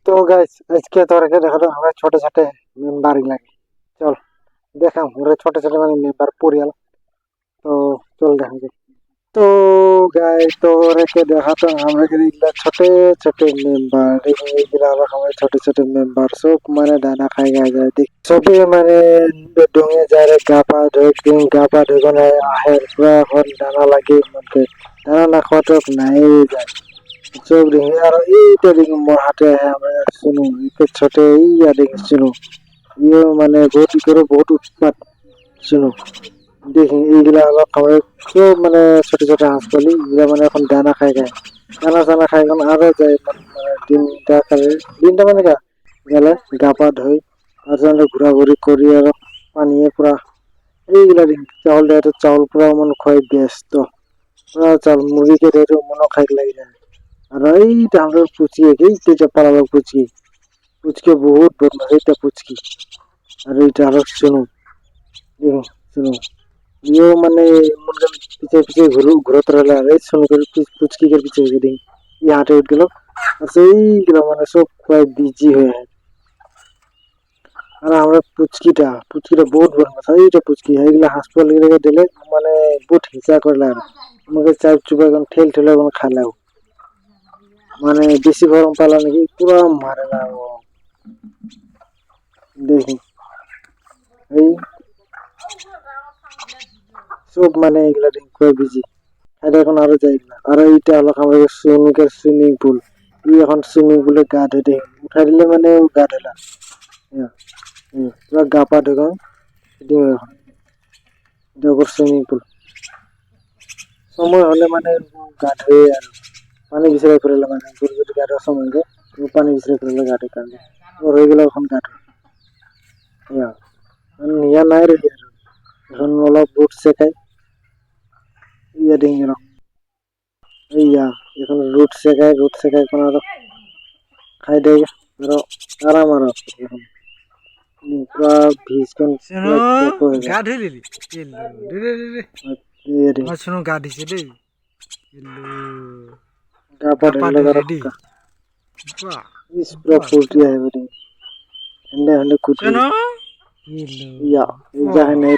তো গাইস আজকে তোরাকে দেখাতো আমরা ছোট ছোট মেম্বার লাগে চল দেখাম ওরা ছোট ছোট মানে মেম্বার পরিয়াল তো চল দেখাম যে। তো গাইস তোরাকে দেখাতো আমরা এগুলা ছোট ছোট মেম্বার এগুলা আমরা ছোট ছোট মেম্বার সব মানে দানা খাই গাই যায় দেখ সবে মানে ডোঙে যায় রে গা পা ধুই কোনে আহে পুরা এখন দানা লাগে মনকে দানা না খাওয়াতো নাই যায় চোখ দেখি আর এইটা দেখি মোর হাতে আমরা শুনু ইকে ছোট ইয়া দেখি শুনু ইয়ে মানে বহুত ই করে বহুত উৎপাত শুনু দেখি এইগুলা অলপ খাবার খুব মানে ছোট ছোট হাঁস পালি এগুলা মানে এখন দানা খাই খায় দানা চানা খাই এখন আরো যায় মানে দিনটা খাবে দিনটা মানে গেলে গা পা ধুই আর যেন ঘোরাঘুরি করি আর পানিয়ে পুরা এইগুলা দেখি চাউল দেয় চাউল পুরা মনে খাই ব্যস্ত পুরা চাউল মুড়ি কে দেয় মনে খাই লাগে যায় আর এইটা আমরা পুচকি এইটা পালালো পুচকি পুচকে বহুত বদমাশ এইটা পুচকি আর এইটা আরো শুনু দেখো শুনু ইয়ে মানে মনে পিছে পিছে ঘুরত রহলে আর এই শুনু করে পুচকি के পিছে পিছে দেখি ই হাঁটে উঠ গেল আর সেইগুলো মানে সব কয়েক বিজি হয়ে আছে আর আমরা পুচকিটা বহুত বদমাশ এইটা পুচকি এইগুলা হাসপাতাল লেগে দিলে মানে বহুত হিংসা করলে আর আমাকে চাপ চুপে এখন ঠেল ঠেলে এখন খালাও মানে বেশি গরম পালা নাকি পুরা মারে না ও দেখি এই সব মানে এগুলা খুব বিজি এটা এখন আরো যাই না আর এইটা হলো আমাদের সুইমিং পুল ই এখন সুইমিং পুলে গা ধুই দেখি উঠাই দিলে মানে ও গা ধুলা পুরা গা পা ধুই এখন এটা ওর সুইমিং পুল সময় হলে মানে গা ধুয়ে আর পানি বিছাই ফেললে মানে যদি গা ধোয়ার সময় হলে পানি বিছাই ফেললে গা ধুই কারণে ওর হয়ে গেলে এখন গা ধুই নিয়া নাই রে এখন অলপ বুট শেখাই ইয়া দিন গেল ইয়া এখন রুট শেখাই এখন আরো খাই দেয় আরো আরাম আরো এখন পুরা ভিজকন শুনো গা ধুই লিলি শুনো গা ধুইছে দেই গা পা ঢেলে রেডি পুরা ফুর্তি আহে বলে হন্ডে হন্ডে কুটি শুনো ইয়া এই যা হয় নাই